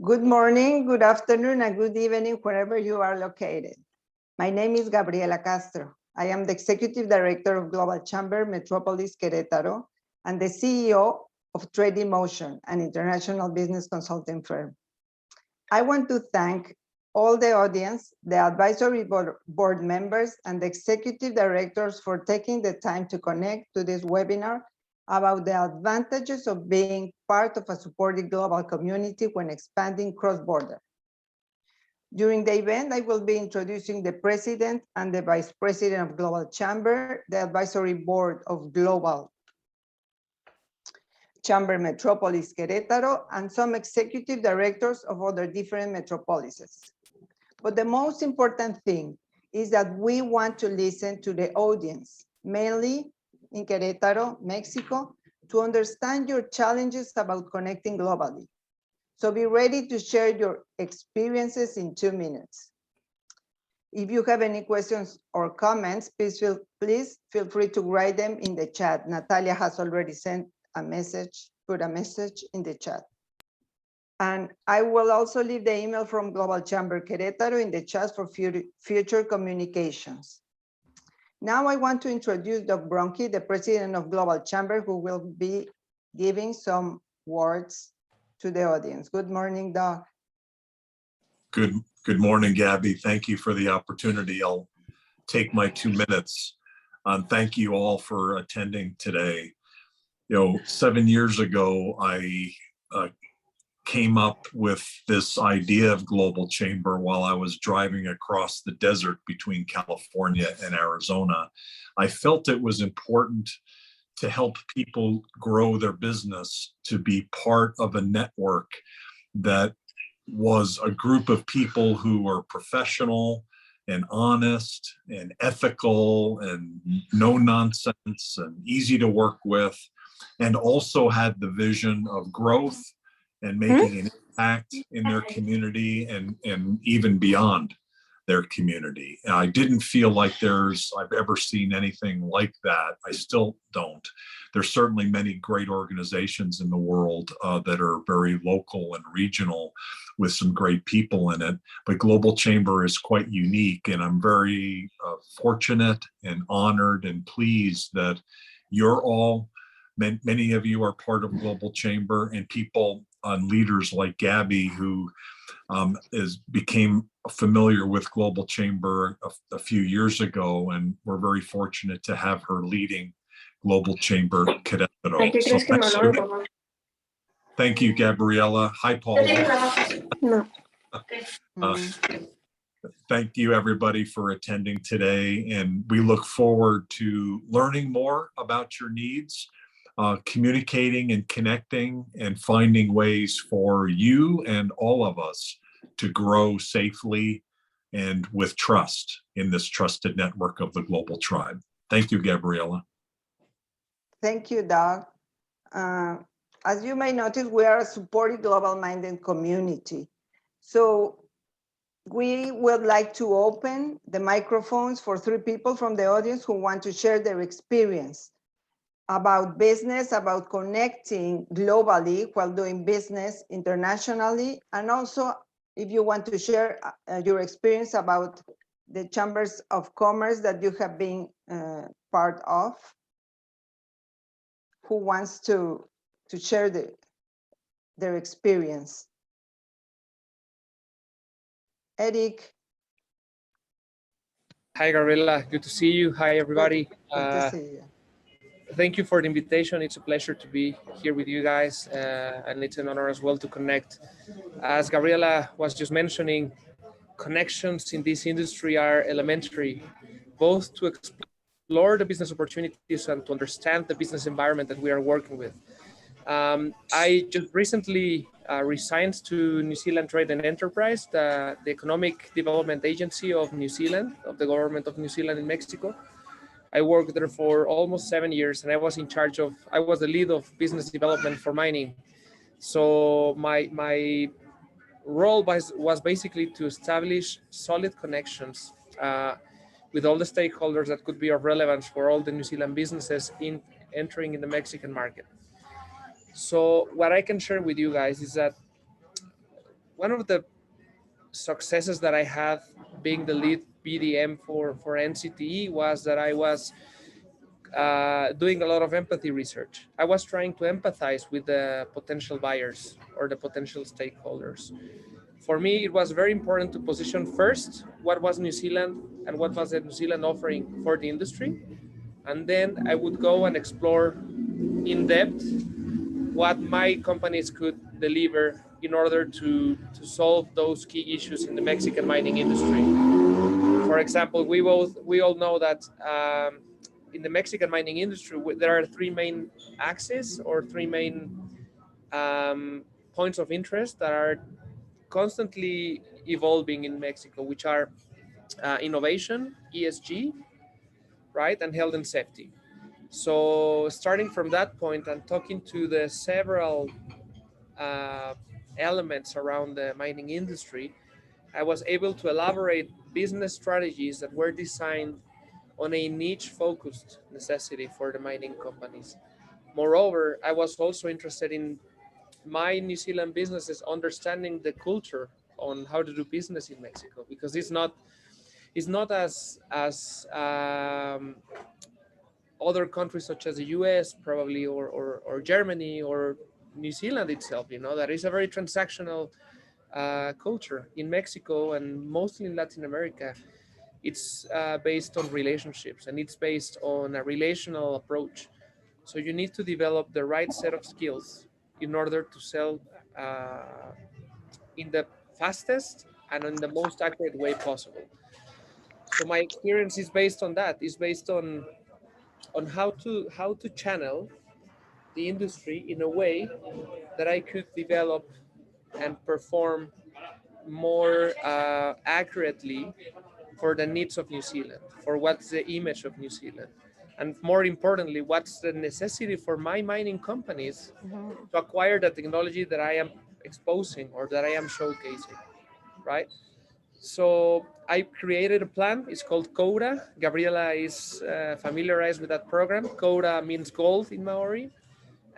Good morning, good afternoon, and good evening, wherever you are located. My name is Gabriela Castro. I am the Executive Director of Global Chamber Metropolis Queretaro and the CEO of Trade in Motion, an international business consulting firm. I want to thank all the audience, the advisory board members, and the executive directors for taking the time to connect to this webinar about the advantages of being part of a supported global community when expanding cross-border. During the event, I will be introducing the president and the vice president of Global Chamber, the advisory board of Global Chamber Metropolis Querétaro, and some executive directors of other different metropolises. But the most important thing is that we want to listen to the audience, mainly in Querétaro, Mexico, to understand your challenges about connecting globally. So be ready to share your experiences in 2 minutes. If you have any questions or comments, please feel free to write them in the chat. Natalia has already sent a message, put a message in the chat. And I will also leave the email from Global Chamber Querétaro in the chat for future communications. Now I want to introduce Doug Bronke, the president of Global Chamber, who will be giving some words to the audience. Good morning, Doug. Good morning, Gabby. Thank you for the opportunity. I'll take my 2 minutes. Thank you all for attending today. 7 years ago, I came up with this idea of Global Chamber while I was driving across the desert between California and Arizona. I felt it was important to help people grow their business, to be part of a network that was a group of people who were professional and honest and ethical and no nonsense and easy to work with, and also had the vision of growth and making an impact in their community and even beyond their community. And I didn't feel like I've ever seen anything like that. I still don't. There's certainly many great organizations in the world that are very local and regional with some great people in it, but Global Chamber is quite unique, and I'm very fortunate and honored and pleased that many of you are part of Global Chamber, and people on leaders like Gabby, who became familiar with Global Chamber a few years ago, and we're very fortunate to have her leading Global Chamber Querétaro. So thank you, Gabriela. Hi, Paul. Thank you, everybody, for attending today, and we look forward to learning more about your needs, communicating and connecting and finding ways for you and all of us to grow safely and with trust in this trusted network of the global tribe. Thank you, Gabriela. Thank you, Doug. As you may notice, we are a supported global-minded community. So we would like to open the microphones for 3 people from the audience who want to share their experience about business, about connecting globally while doing business internationally, and also if you want to share your experience about the chambers of commerce that you have been part of. Who wants to share their experience? Eric. Hi, Gabriela. Good to see you. Hi, everybody. Good to see you. Thank you for the invitation. It's a pleasure to be here with you guys, and it's an honor as well to connect. As Gabriela was just mentioning, connections in this industry are elementary, both to explore the business opportunities and to understand the business environment that we are working with. I just recently resigned to New Zealand Trade and Enterprise, the economic development agency of New Zealand, of the government of New Zealand in Mexico. I worked there for almost 7 years, and I was the lead of business development for mining. So my role was basically to establish solid connections with all the stakeholders that could be of relevance for all the New Zealand businesses entering in the Mexican market. So what I can share with you guys is that one of the successes that I had being the lead BDM for NCTE was that I was doing a lot of empathy research. I was trying to empathize with the potential buyers or the potential stakeholders. For me, it was very important to position first what was New Zealand and what was the New Zealand offering for the industry. And then I would go and explore in depth what my companies could deliver in order to solve those key issues in the Mexican mining industry. For example, we all know that in the Mexican mining industry, there are three main axes or three main points of interest that are constantly evolving in Mexico, which are innovation, ESG, right, and health and safety. So starting from that point and talking to the several uh, elements around the mining industry, I was able to elaborate business strategies that were designed on a niche focused necessity for the mining companies. Moreover, I was also interested in my New Zealand businesses understanding the culture on how to do business in Mexico, because it's not as other countries such as the US probably or Germany or New Zealand itself, that is a very transactional culture. In Mexico and mostly in Latin America, it's based on relationships and it's based on a relational approach. So you need to develop the right set of skills in order to sell in the fastest and in the most accurate way possible. So my experience is based on that. It's based on how to channel the industry in a way that I could develop and perform more accurately for the needs of New Zealand, for what's the image of New Zealand, and more importantly, what's the necessity for my mining companies to acquire the technology that I am exposing or that I am showcasing, right? So I created a plan. It's called Coda. Gabriela is familiarized with that program. Coda means gold in Maori,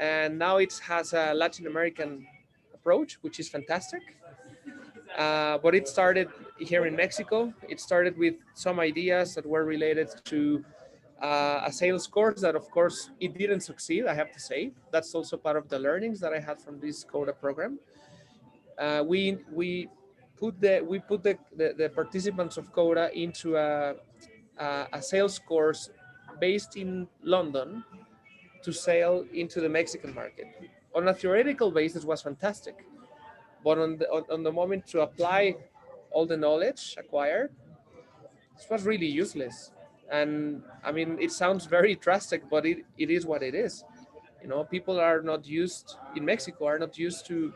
and now it has a Latin American approach, which is fantastic. But it started here in Mexico. It started with some ideas that were related to a sales course that, of course, it didn't succeed, I have to say. That's also part of the learnings that I had from this Coda program. We put the participants of Coda into a sales course based in London to sell into the Mexican market. On a theoretical basis, was fantastic, but on the moment to apply all the knowledge acquired, this was really useless. And I mean, it sounds very drastic, but it is what it is. People are not used in Mexico are not used to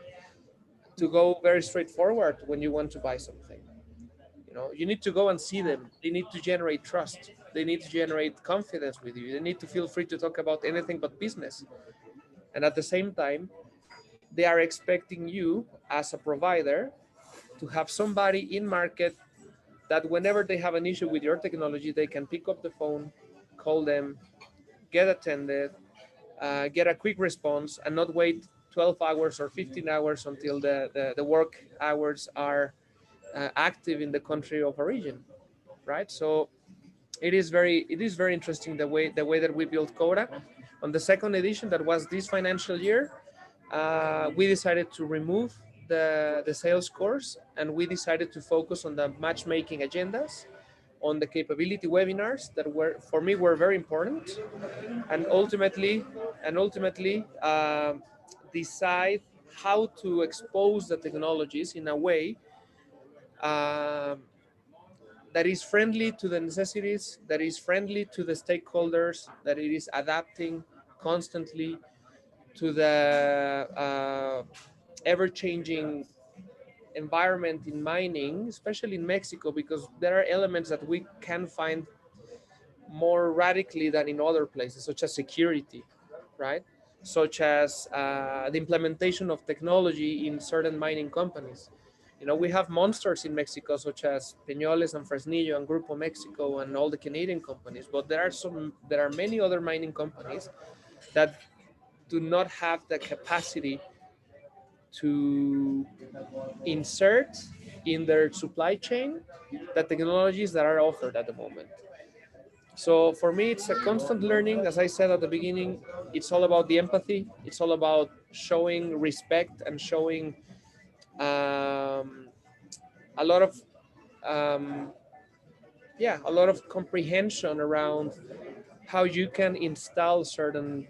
go very straightforward when you want to buy something. You need to go and see them. They need to generate trust. They need to generate confidence with you. They need to feel free to talk about anything but business. And at the same time, they are expecting you as a provider to have somebody in market that whenever they have an issue with your technology, they can pick up the phone, call them, get attended, get a quick response, and not wait 12 hours or 15 hours until the work hours are active in the country of origin, right? So it is very interesting the way that we built Coda. On the second edition, that was this financial year, we decided to remove the sales course, and we decided to focus on the matchmaking agendas, on the capability webinars that were very important, and ultimately decide how to expose the technologies in a way um, that is friendly to the necessities, that is friendly to the stakeholders, that it is adapting constantly to the ever-changing environment in mining, especially in Mexico, because there are elements that we can find more radically than in other places, such as security, right? Such as the implementation of technology in certain mining companies. We have monsters in Mexico, such as Peñoles and Fresnillo and Grupo Mexico and all the Canadian companies, but there are many other mining companies that do not have the capacity to insert in their supply chain the technologies that are offered at the moment. So for me, it's a constant learning. As I said at the beginning, it's all about the empathy. It's all about showing respect and showing a lot of a lot of comprehension around how you can install certain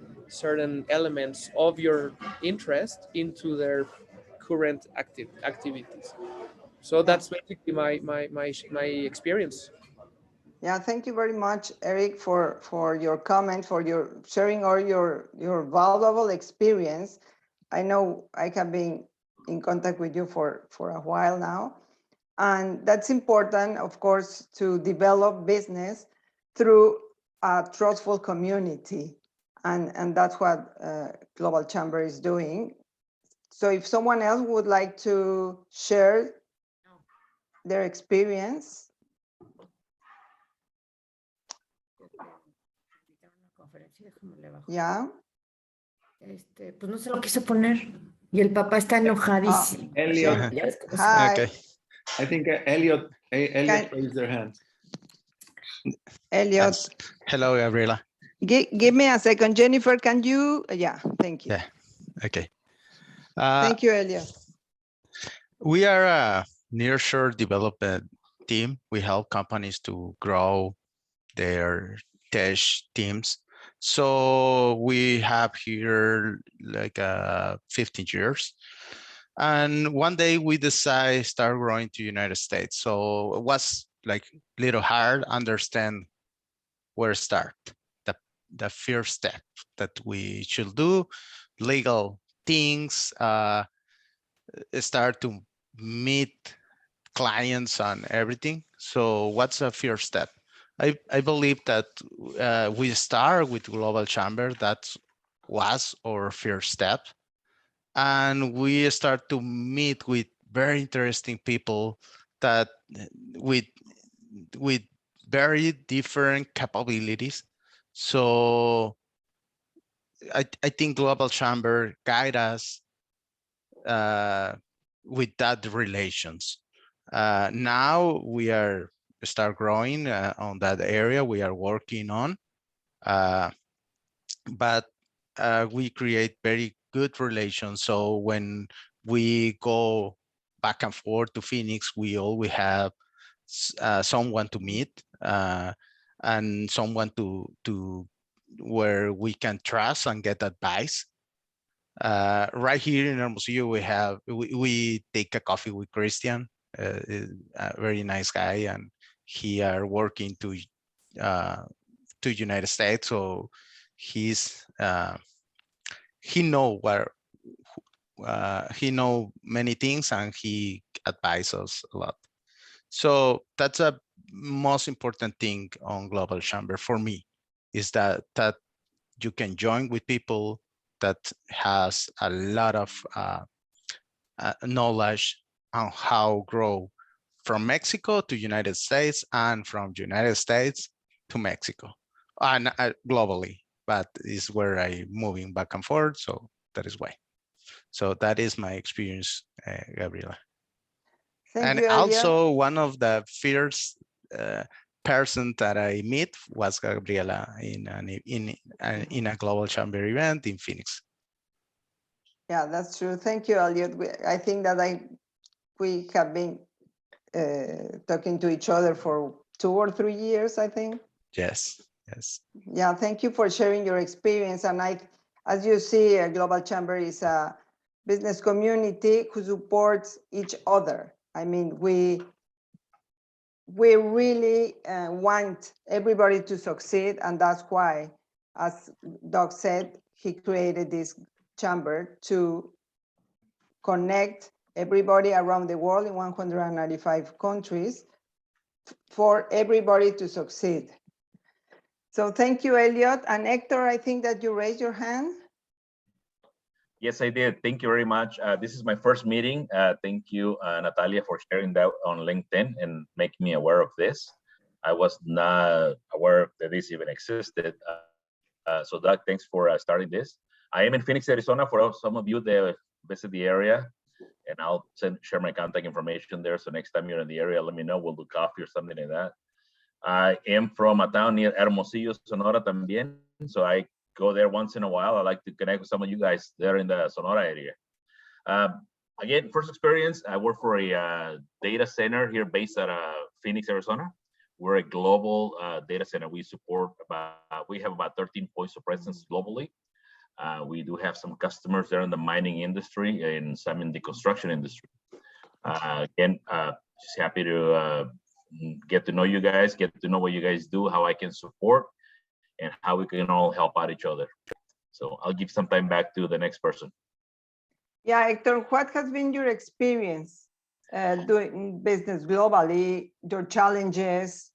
elements of your interest into their current activities. So that's basically my experience. Yeah, thank you very much, Eric, for your comment, for your sharing all your valuable experience. I know I have been in contact with you for a while now. And that's important, of course, to develop business through a trustful community. And that's what Global Chamber is doing. So if someone else would like to share their experience. Yeah. Pues no se lo quiso poner y el papá está enojadísimo. Elliot. Hi. Okay. I think Elliot raised their hand. Elliot, Yes. Hello, Gabriela. give me a second. Jennifer, can you? Yeah, thank you. Yeah. Okay. Thank you, Elliot. We are a nearshore development team. We help companies to grow their tech teams. So we have here like 15 years. And one day we decided start growing to United States. So it was like a little hard to understand where to start. The first step that we should do, legal things, start to meet clients on everything. So what's the first step? I believe that we start with Global Chamber. That was our first step. And we start to meet with very interesting people that with very different capabilities. So I think Global Chamber guide us with that relations. Now we are start growing on that area we are working on, but we create very good relations. So when we go back and forth to Phoenix, we always have someone to meet and someone to where we can trust and get advice. Right here in Hermosillo, we take a coffee with Christian, a very nice guy, and he are working to United States. So he's he know many things, and he advises us a lot. So that's a most important thing on Global Chamber for me, is that you can join with people that has a lot of knowledge on how grow from Mexico to United States and from United States to Mexico, and globally, but is where I moving back and forth. So that is why. So that is my experience, Gabriela. Thank you, Elliot. Also one of the first person that I meet was Gabriela in a Global Chamber event in Phoenix. Yeah, that's true. Thank you, Elliot. I think that we have been talking to each other for 2 or 3 years, I think. Yes, yes. Yeah, thank you for sharing your experience. And as you see, Global Chamber is a business community who supports each other. I mean, we really want everybody to succeed, and that's why, as Doug said, he created this chamber to connect everybody around the world in 195 countries for everybody to succeed. So thank you, Elliot. And Hector, I think that you raised your hand. Yes, I did. Thank you very much. This is my first meeting. Thank you, Natalia, for sharing that on LinkedIn and making me aware of this. I was not aware that this even existed. So Doug, thanks for starting this. I am in Phoenix, Arizona. For some of you that visit the area, and I'll share my contact information there. So next time you're in the area, let me know. We'll do coffee or something like that. I am from a town near Hermosillo, Sonora también. So I go there once in a while. I like to connect with some of you guys there in the Sonora area. Again, first experience, I work for a data center here based at Phoenix, Arizona. We're a global data center. We have about 13 points of presence globally. We do have some customers there in the mining industry and some in the construction industry. Again, just happy to get to know you guys, get to know what you guys do, how I can support, and how we can all help out each other. So I'll give some time back to the next person. Yeah, Hector, what has been your experience doing business globally, your challenges?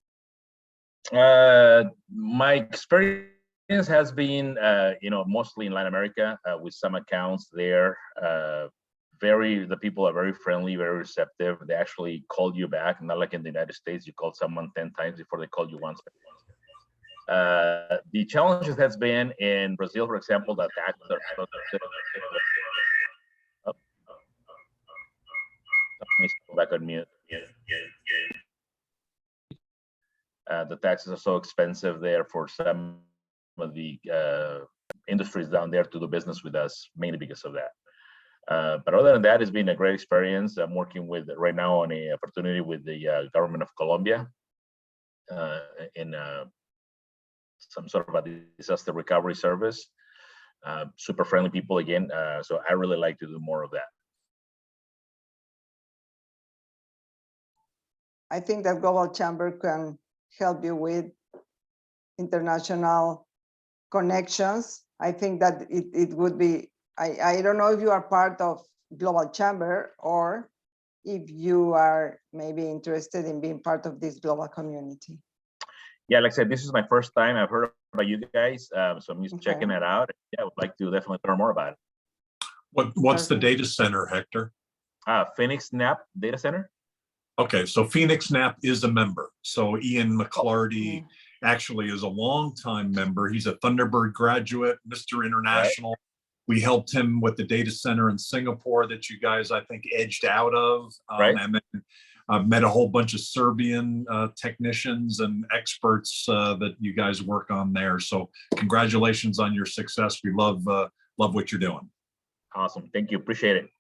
My experience has been, mostly in Latin America with some accounts there. The people are very friendly, very receptive. They actually call you back, not like in the United States, you call someone 10 times before they call you once. The challenges has been in Brazil, for example, that back on mute. The taxes are so expensive there for some of the industries down there to do business with us, mainly because of that. But other than that, it's been a great experience. I'm working with right now on an opportunity with the government of Colombia in some sort of a disaster recovery service. Super friendly people again. So I really like to do more of that. I think that Global Chamber can help you with international connections. I think that it would be, I don't know if you are part of Global Chamber or if you are maybe interested in being part of this global community. Yeah, like I said, this is my first time. I've heard about you guys, so I'm just checking it out. Yeah, I would like to definitely learn more about it. What's the data center, Hector? Phoenix Snap Data Center. Okay, so Phoenix Nap is a member. So Ian McClarty actually is a longtime member. He's a Thunderbird graduate, Mr. International. Right. We helped him with the data center in Singapore that you guys, I think, edged out of. Right. And then I've met a whole bunch of Serbian technicians and experts that you guys work on there. So congratulations on your success. We love what you're doing. Awesome. Thank you. Appreciate it.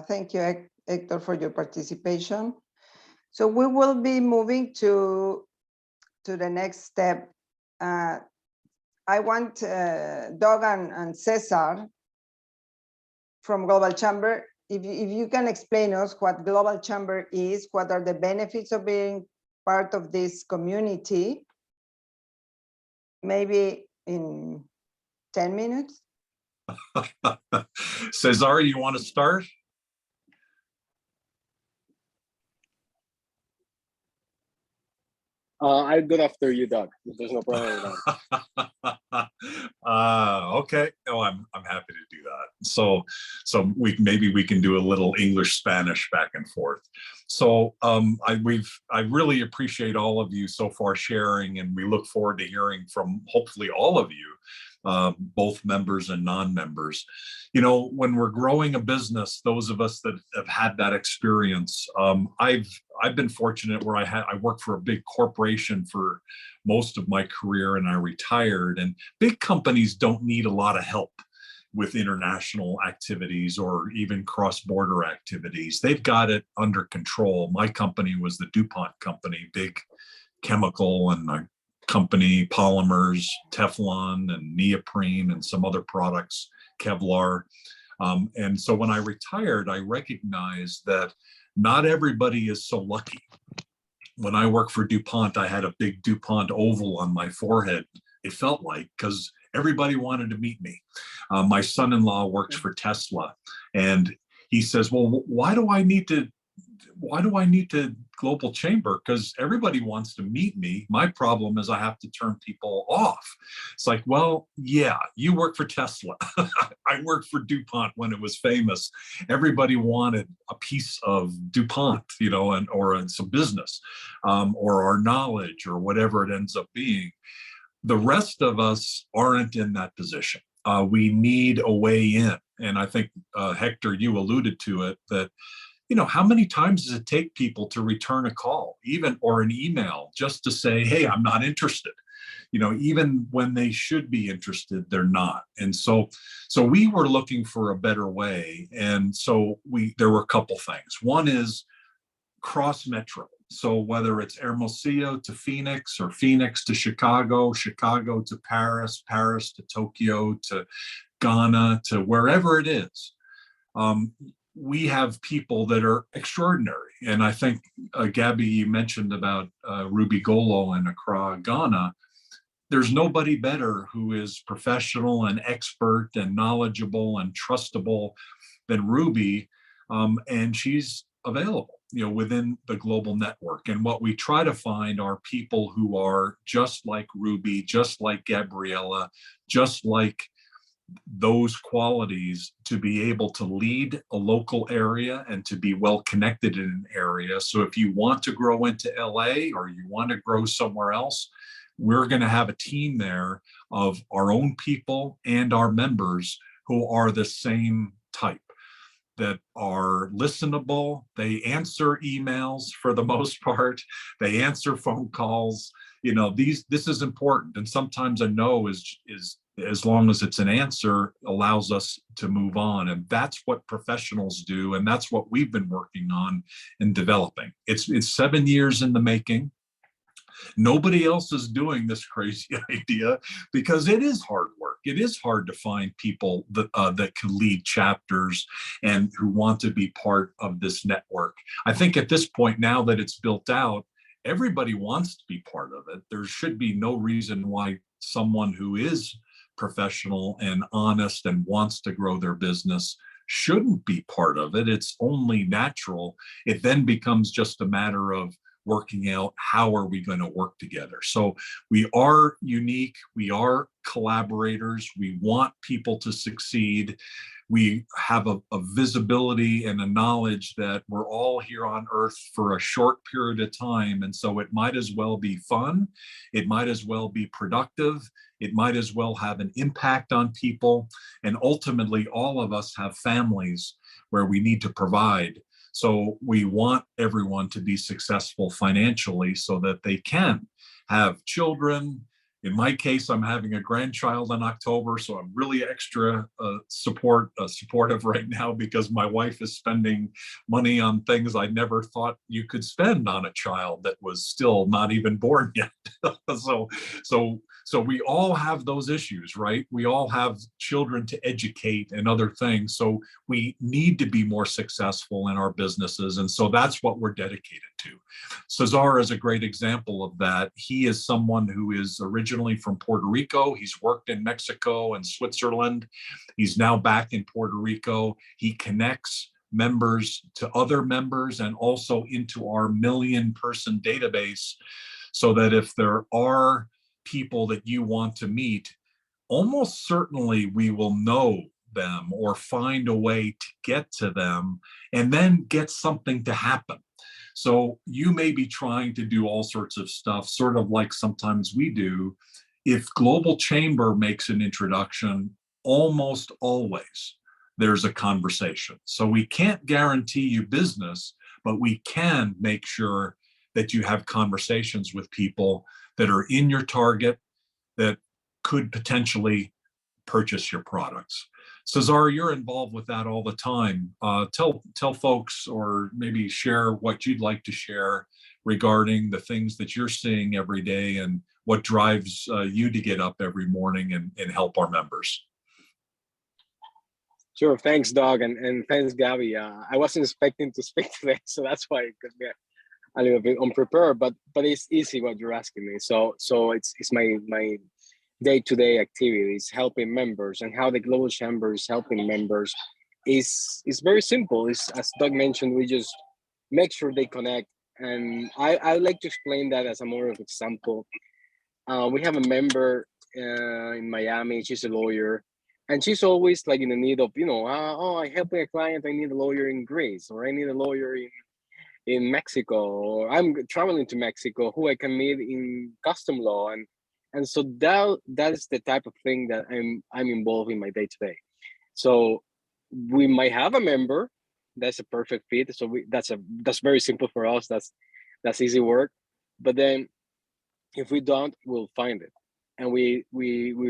Thank you, Hector, for your participation. So we will be moving to the next step. I want Doug and Cesar from Global Chamber, if you can explain us what Global Chamber is, what are the benefits of being part of this community, maybe in 10 minutes. Cesar, you want to start? I'll go after you, Doug. There's no problem with that. Okay. No, I'm happy to do that. So maybe we can do a little English Spanish back and forth. So I really appreciate all of you so far sharing, and we look forward to hearing from hopefully all of you, both members and non-members. You know, when we're growing a business, those of us that have had that experience, I've been fortunate where I worked for a big corporation for most of my career, and I retired. And big companies don't need a lot of help with international activities or even cross-border activities. They've got it under control. My company was the DuPont company, big chemical and company, polymers, Teflon and neoprene and some other products, Kevlar. And so when I retired, I recognized that not everybody is so lucky. When I worked for DuPont, I had a big DuPont oval on my forehead. It felt like, because everybody wanted to meet me. My son-in-law works for Tesla, and he says, well, why do I need to Global Chamber? Because everybody wants to meet me. My problem is I have to turn people off. It's like, well, yeah, you work for Tesla. I worked for DuPont when it was famous. Everybody wanted a piece of DuPont, you know, or some business, or our knowledge, or whatever it ends up being. The rest of us aren't in that position. We need a way in. And I think, Hector, you alluded to it, that, how many times does it take people to return a call, even, or an email, just to say, hey, I'm not interested? Even when they should be interested, they're not. And so we were looking for a better way. And so there were a couple things. One is cross metro. So whether it's Hermosillo to Phoenix, or Phoenix to Chicago, Chicago to Paris, Paris to Tokyo, to Ghana, to wherever it is, we have people that are extraordinary. And I think, Gabby, you mentioned about Ruby Golo in Accra, Ghana. There's nobody better who is professional and expert and knowledgeable and trustable than Ruby. And she's available, within the global network. And what we try to find are people who are just like Ruby, just like Gabriela, just like those qualities, to be able to lead a local area and to be well connected in an area. So if you want to grow into LA, or you want to grow somewhere else, we're going to have a team there of our own people and our members who are the same type, that are listenable. They answer emails for the most part. They answer phone calls. This is important. And sometimes a no is as long as it's an answer, allows us to move on. And that's what professionals do. And that's what we've been working on and developing. It's 7 years in the making. Nobody else is doing this crazy idea, because it is hard work. It is hard to find people that can lead chapters and who want to be part of this network. I think at this point, now that it's built out, everybody wants to be part of it. There should be no reason why someone who is professional and honest and wants to grow their business shouldn't be part of it. It's only natural. It then becomes just a matter of working out, how are we going to work together? So we are unique. We are collaborators. We want people to succeed. We have a visibility and a knowledge that we're all here on Earth for a short period of time. And so it might as well be fun. It might as well be productive. It might as well have an impact on people. And ultimately, all of us have families where we need to provide. So we want everyone to be successful financially so that they can have children. In my case, I'm having a grandchild in October, so I'm really extra supportive right now, because my wife is spending money on things I never thought you could spend on a child that was still not even born yet. So we all have those issues, right? We all have children to educate and other things. So we need to be more successful in our businesses. And so that's what we're dedicated to. Cesar is a great example of that. He is someone who is originally from Puerto Rico. He's worked in Mexico and Switzerland. He's now back in Puerto Rico. He connects members to other members and also into our 1 million person database, so that if there are people that you want to meet, almost certainly we will know them or find a way to get to them and then get something to happen. So you may be trying to do all sorts of stuff, sort of like sometimes we do. If Global Chamber makes an introduction, almost always there's a conversation. So we can't guarantee you business, but we can make sure that you have conversations with people that are in your target that could potentially purchase your products. Cesar, you're involved with that all the time. Tell folks, or maybe share what you'd like to share regarding the things that you're seeing every day and what drives you to get up every morning and help our members. Sure. Thanks, Doug. And thanks, Gabby. I wasn't expecting to speak today, so that's why it could be a little bit unprepared, but it's easy what you're asking me. So it's my day-to-day activities, helping members, and how the Global Chamber is helping members is very simple. It's, as Doug mentioned, we just make sure they connect. And I like to explain that as a more of example. We have a member in Miami. She's a lawyer, and she's always like in the need of, I help a client. I need a lawyer in Greece, or I need a lawyer in Mexico, or I'm traveling to Mexico, who I can meet in custom law, and so that is the type of thing that I'm involved in my day to day. So we might have a member that's a perfect fit. So that's very simple for us. That's easy work. But then if we don't, we'll find it. And we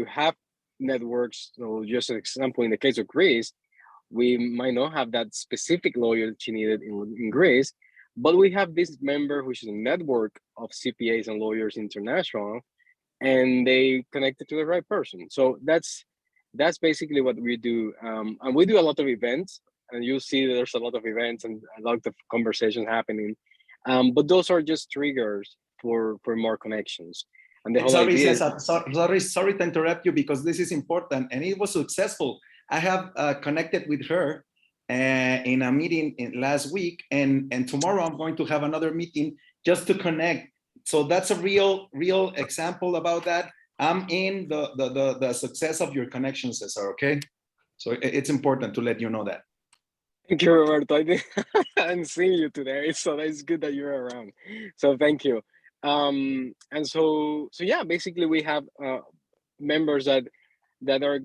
have networks. So just an example, in the case of Greece, we might not have that specific lawyer that she needed in Greece, but we have this member which is a network of CPAs and lawyers international, and they connected to the right person. So that's basically what we do. And we do a lot of events, and you'll see there's a lot of events and a lot of conversations happening. But those are just triggers for more connections. And the whole Sorry, idea Cesar, sorry to interrupt you, because this is important and it was successful. I have connected with her in a meeting last week, and tomorrow I'm going to have another meeting just to connect. So that's a real example about that. I'm in the success of your connections, Cesar, okay? So it's important to let you know that. Thank you, Roberto. I'm seeing you today, so it's good that you're around. So thank you. And so yeah, basically we have members that are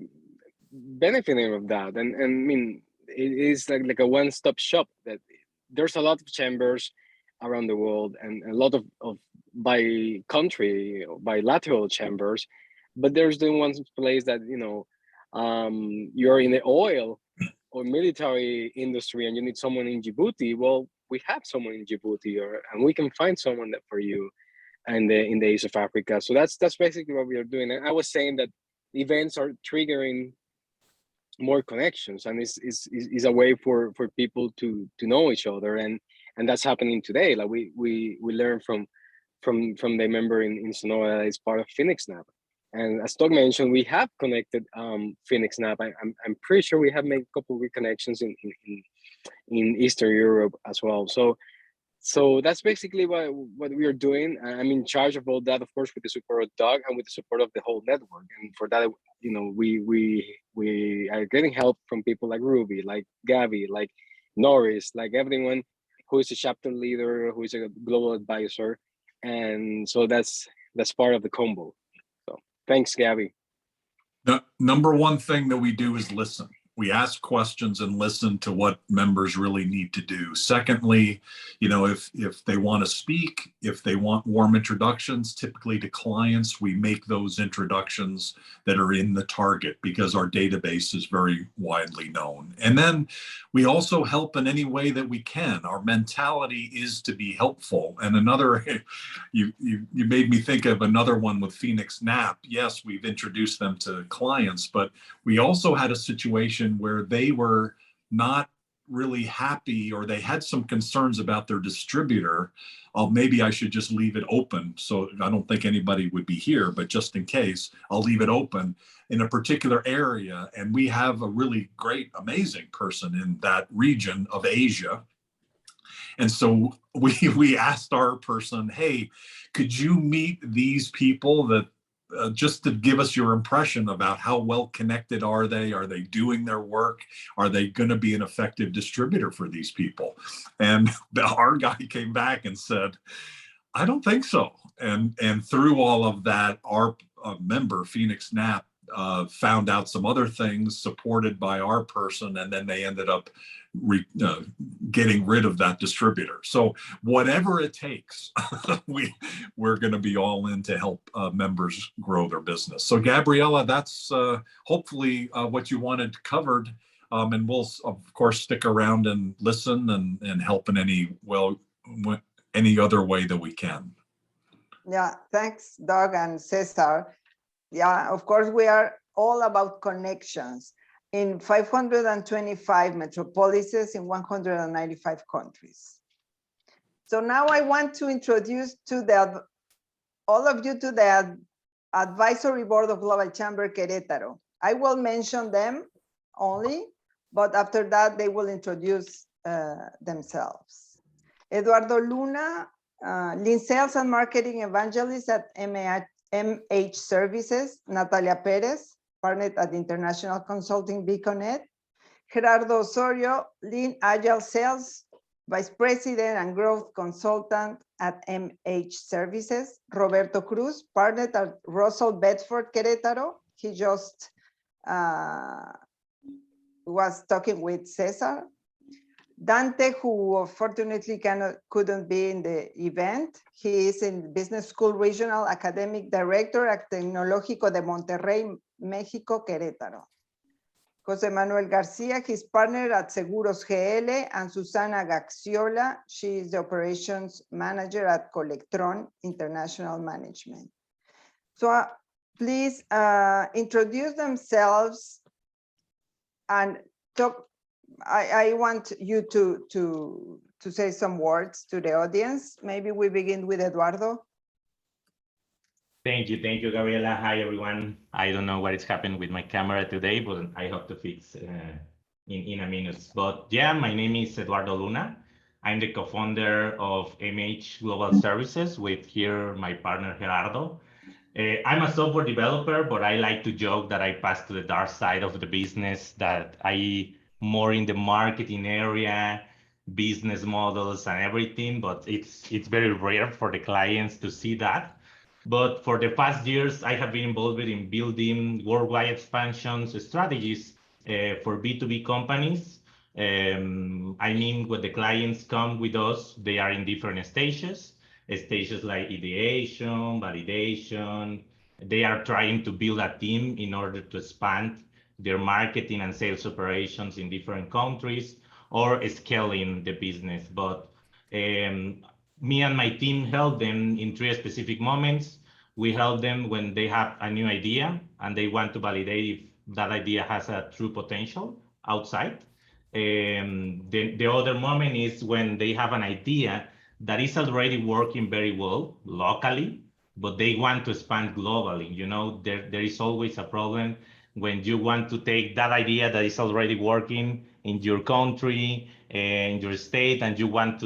benefiting of that, and I mean it is like a one-stop shop. That there's a lot of chambers around the world, and a lot of by country, bilateral chambers, but there's the one place that you're in the oil or military industry and you need someone in Djibouti. Well, we have someone in Djibouti, and we can find someone that for you and in the East of Africa. So that's basically what we are doing. And I was saying that events are triggering more connections, and is a way for people to know each other, and that's happening today. Like we learn from the member in Sonora that is part of Phoenix Snap. And as Doug mentioned, we have connected Phoenix Snap. I'm pretty sure we have made a couple of reconnections in Eastern Europe as well. So that's basically what we are doing. I'm in charge of all that, of course, with the support of Doug and with the support of the whole network. And for that, we are getting help from people like Ruby, like Gabby, like Norris, like everyone who is a chapter leader, who is a global advisor. And so that's part of the combo. So thanks, Gabby. The number one thing that we do is listen. We ask questions and listen to what members really need to do. Secondly, if they want to speak, if they want warm introductions, typically to clients, we make those introductions that are in the target because our database is very widely known. And then we also help in any way that we can. Our mentality is to be helpful. And another, you made me think of another one with Phoenix Nap. Yes, we've introduced them to clients, but we also had a situation where they were not really happy, or they had some concerns about their distributor. Maybe I should just leave it open. So I don't think anybody would be here, but just in case, I'll leave it open in a particular area. And we have a really great, amazing person in that region of Asia. And so we asked our person, hey, could you meet these people that just to give us your impression about how well connected are they? Are they doing their work? Are they going to be an effective distributor for these people? And our guy came back and said, I don't think so. And through all of that, our member, Phoenix Nap, found out some other things supported by our person, and then they ended up getting rid of that distributor. So whatever it takes, we're going to be all in to help members grow their business. So Gabriela, that's hopefully what you wanted covered, and we'll of course stick around and listen and help in any other way that we can. Yeah, thanks, Doug and Cesar. Yeah, of course, we are all about connections in 525 metropolises in 195 countries. So now I want to introduce all of you to the advisory board of Global Chamber Querétaro. I will mention them only, but after that they will introduce themselves. Eduardo Luna, lead sales and marketing evangelist at MH Services. Natalia Perez, partner at International Consulting Beaconet. Gerardo Osorio, lead agile sales, vice president and growth consultant at MH Services. Roberto Cruz, partner at Russell Bedford Querétaro. He just was talking with Cesar. Dante, who unfortunately couldn't be in the event. He is in Business School Regional Academic Director at Tecnológico de Monterrey, México, Querétaro. Jose Manuel Garcia, his partner at Seguros GL, and Susana Gaxiola, she is the Operations Manager at Colectron International Management. So please introduce themselves and talk. I want you to say some words to the audience. Maybe we begin with Eduardo. Thank you, Gabriela. Hi, everyone. I don't know what is happening with my camera today, but I hope to fix in a minute. But yeah, my name is Eduardo Luna. I'm the co-founder of MH Global Services with here my partner Gerardo. I'm a software developer, but I like to joke that I passed to the dark side of the business, that I more in the marketing area, business models and everything, but it's very rare for the clients to see that. But for the past years, I have been involved in building worldwide expansions strategies for B2B companies. I mean, when the clients come with us, they are in different stages like ideation, validation. They are trying to build a team in order to expand their marketing and sales operations in different countries or scaling the business. But me and my team help them in 3 specific moments. We help them when they have a new idea and they want to validate if that idea has a true potential outside. The other moment is when they have an idea that is already working very well locally, but they want to expand globally. You know, there is always a problem when you want to take that idea that is already working in your country, in your state, and you want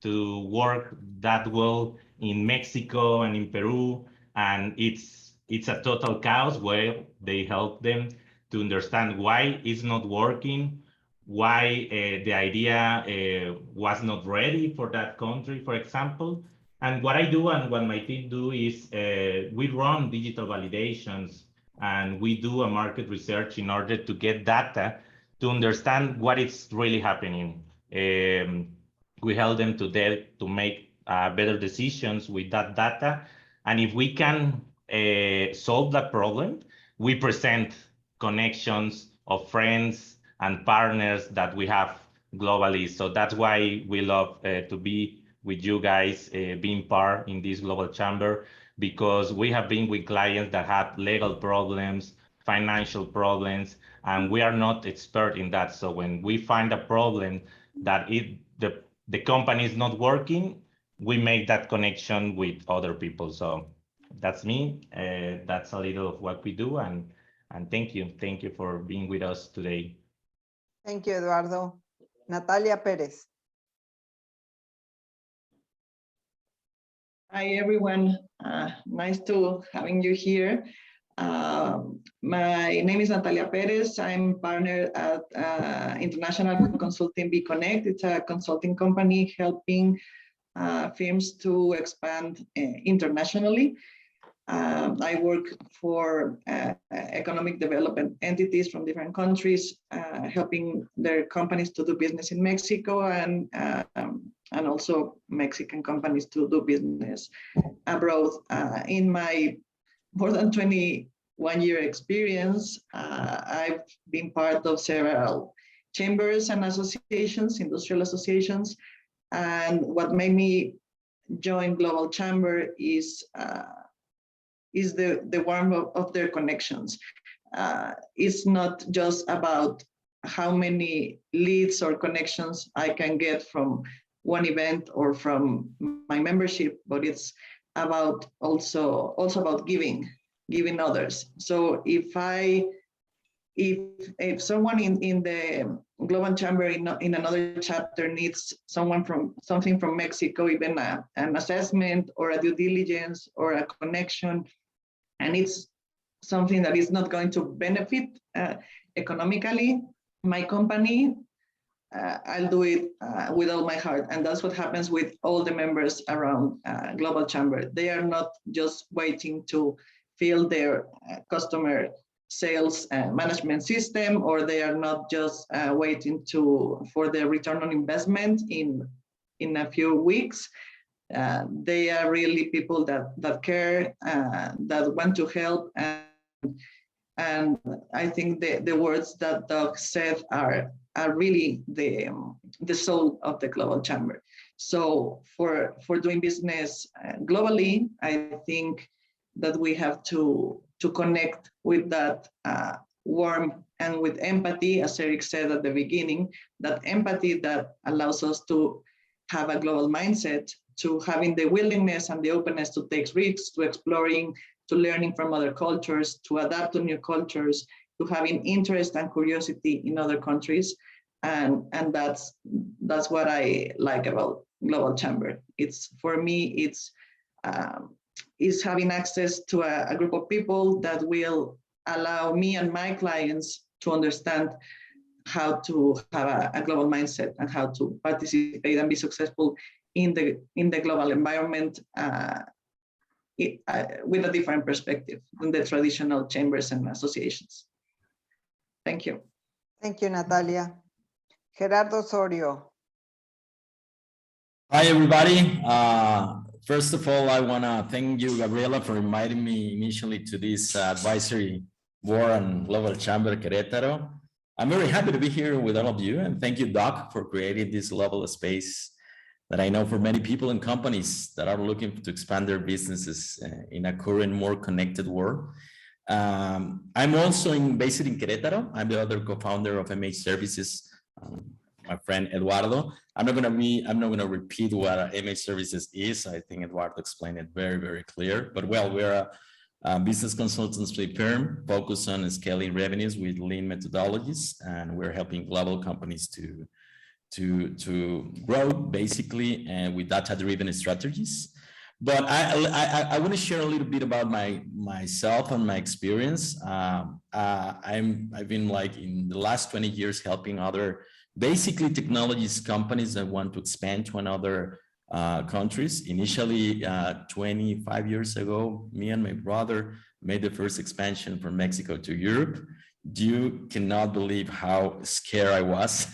to work that well in Mexico and in Peru, and it's a total chaos. Where they help them to understand why it's not working, why the idea was not ready for that country, for example. And what I do and what my team do is we run digital validations and we do a market research in order to get data to understand what is really happening. We help them to make better decisions with that data. And if we can solve that problem, we present connections of friends and partners that we have globally. So that's why we love to be with you guys, being part in this global chamber, because we have been with clients that have legal problems, financial problems, and we are not expert in that. So when we find a problem that the company is not working, we make that connection with other people. So that's me. That's a little of what we do. And thank you for being with us today. Thank you, Eduardo. Natalia Perez. Hi, everyone. Nice to having you here. My name is Natalia Perez. I'm partner at International Consulting B Connect. It's a consulting company helping firms to expand internationally. I work for economic development entities from different countries, helping their companies to do business in Mexico and also Mexican companies to do business abroad. In my more than 21-year experience, I've been part of several chambers and associations, industrial associations, and what made me join Global Chamber is the warmth of their connections. It's not just about how many leads or connections I can get from one event or from my membership, but it's about also about giving others. So if someone in the Global Chamber in another chapter needs something from Mexico, even an assessment or a due diligence or a connection, and it's something that is not going to benefit economically my company, I'll do it with all my heart. And that's what happens with all the members around Global Chamber. They are not just waiting to fill their customer sales management system, or they are not just waiting for the return on investment in a few weeks. They are really people that care, that want to help, and I think the words that Doug said are really the soul of the Global Chamber. So for doing business globally, I think that we have to connect with that warmth and with empathy, as Eric said at the beginning, that empathy that allows us to have a global mindset, to having the willingness and the openness to take risks, to exploring, to learning from other cultures, to adapt to new cultures, to having interest and curiosity in other countries. And that's what I like about Global Chamber. For me, it's having access to a group of people that will allow me and my clients to understand how to have a global mindset and how to participate and be successful in the global environment with a different perspective than the traditional chambers and associations. Thank you. Thank you, Natalia. Gerardo Osorio. Hi, everybody. First of all, I want to thank you, Gabriela, for inviting me initially to this advisory board on Global Chamber Querétaro. I'm very happy to be here with all of you, and thank you, Doc, for creating this global space that I know for many people and companies that are looking to expand their businesses in a current, more connected world. I'm also based in Querétaro. I'm the other co-founder of MH Services, my friend Eduardo. I'm not going to repeat what MH Services is. I think Eduardo explained it very, very clear. But well, we're a business consultancy firm focused on scaling revenues with lean methodologies, and we're helping global companies to grow basically with data-driven strategies. But I want to share a little bit about myself and my experience. I've been like in the last 20 years helping other basically technologies companies that want to expand to another countries. Initially, 25 years ago, me and my brother made the first expansion from Mexico to Europe. You cannot believe how scared I was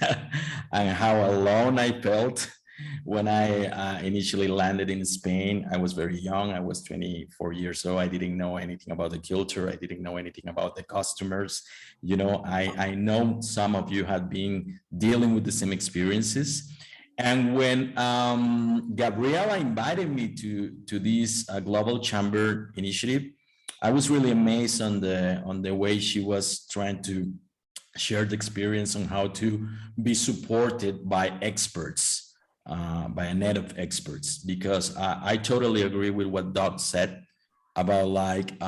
and how alone I felt when I initially landed in Spain. I was very young. I was 24 years old. I didn't know anything about the culture. I didn't know anything about the customers. You know, I know some of you have been dealing with the same experiences. And when Gabriela invited me to this Global Chamber initiative, I was really amazed on the way she was trying to share the experience on how to be supported by experts, by a net of experts, because I totally agree with what Doc said about like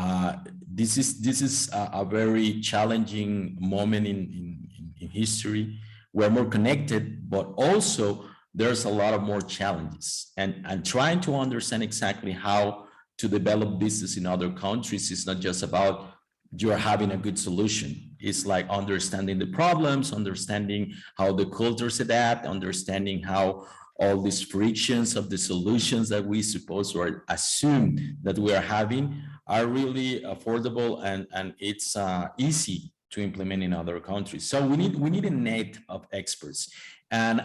this is a very challenging moment in history. We're more connected, but also there's a lot of more challenges, and trying to understand exactly how to develop business in other countries is not just about you're having a good solution. It's like understanding the problems, understanding how the cultures adapt, understanding how all these frictions of the solutions that we suppose or assume that we are having are really affordable and it's easy to implement in other countries. So we need a net of experts. And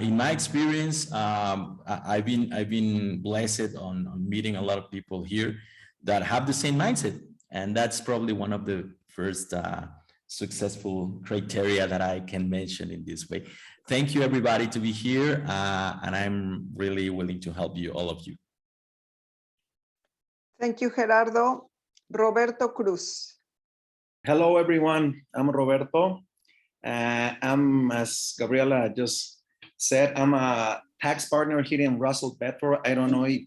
in my experience, I've been blessed on meeting a lot of people here that have the same mindset. And that's probably one of the first successful criteria that I can mention in this way. Thank you, everybody, to be here. And I'm really willing to help you, all of you. Thank you, Gerardo. Roberto Cruz. Hello, everyone. I'm Roberto. I'm, as Gabriela just said, I'm a tax partner here in Russell Bedford. I don't know if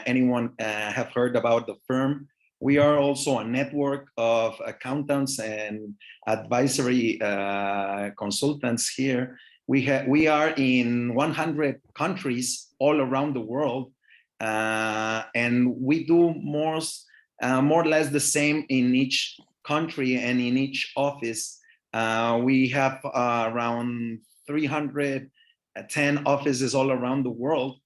anyone have heard about the firm. We are also a network of accountants and advisory consultants here. We are in 100 countries all around the world, and we do more or less the same in each country and in each office. We have around 310 offices all around the world,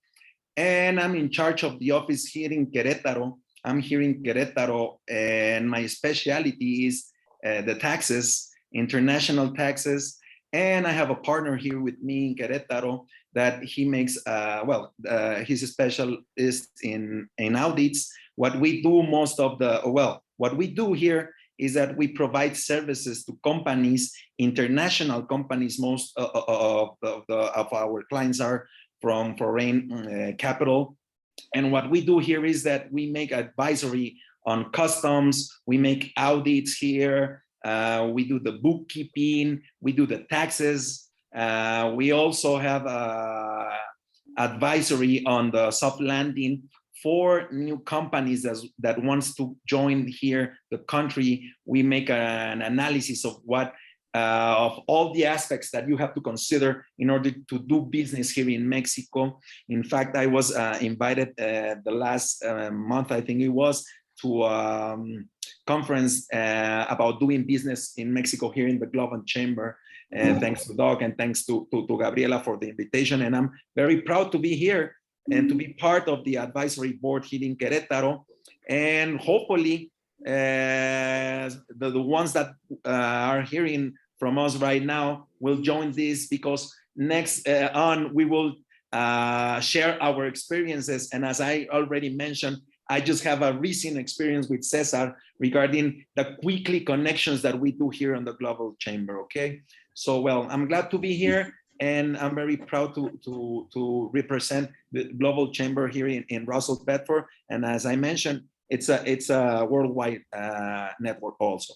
and I'm in charge of the office here in Querétaro. I'm here in Querétaro, and my specialty is the taxes, international taxes. And I have a partner here with me in Querétaro that he makes, he's a specialist in audits. What we do what we do here is that we provide services to companies, international companies. Most of our clients are from foreign capital. And what we do here is that we make advisory on customs, we make audits here, we do the bookkeeping, we do the taxes. We also have advisory on the soft landing for new companies that wants to join here the country. We make an analysis of of all the aspects that you have to consider in order to do business here in Mexico. In fact, I was invited the last month, I think it was, to a conference about doing business in Mexico here in the Globinar Chamber. Thanks to Doug and thanks to Gabriela for the invitation. And I'm very proud to be here and to be part of the advisory board here in Querétaro. And hopefully the ones that are hearing from us right now will join this, because next on we will share our experiences. And as I already mentioned, I just have a recent experience with Cesar regarding the quickly connections that we do here in the Global Chamber, okay? So, well, I'm glad to be here, and I'm very proud to represent the Global Chamber here in Russell, Bedford. And as I mentioned, it's a worldwide network also.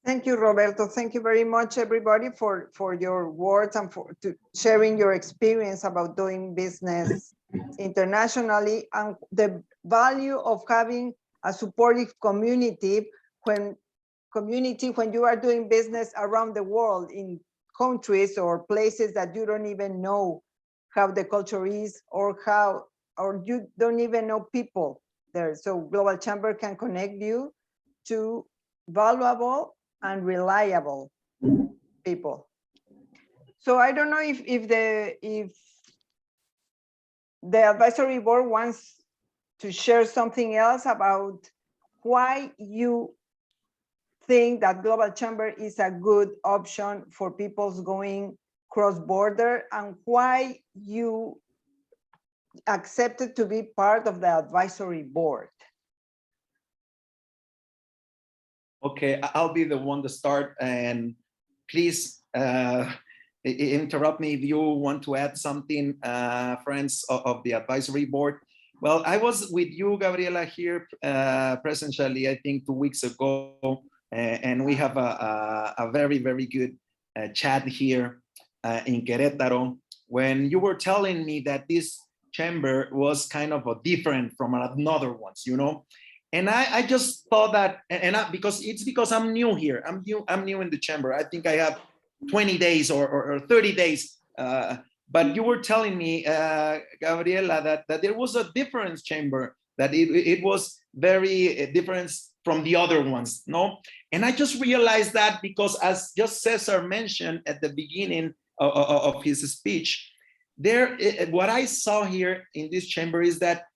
Thank you, Roberto. Thank you very much, everybody, for your words and for sharing your experience about doing business internationally, and the value of having a supportive community when you are doing business around the world in countries or places that you don't even know how the culture is, or you don't even know people there. So Global Chamber can connect you to valuable and reliable people. So I don't know if the advisory board wants to share something else about why you think that Global Chamber is a good option for people's going cross-border, and why you accepted to be part of the advisory board. Okay, I'll be the one to start, and please interrupt me if you want to add something, friends of the advisory board. Well, I was with you, Gabriela, here presentially, I think 2 weeks ago, and we have a very, very good chat here in Querétaro, when you were telling me that this chamber was kind of a different from another ones, you know? And I just thought that, because I'm new here, I'm new in the chamber. I think I have 20 days or 30 days. But you were telling me, Gabriela, that there was a different chamber, that it was very different from the other ones, no? And I just realized that because, as just Cesar mentioned at the beginning of his speech, what I saw here in this chamber is that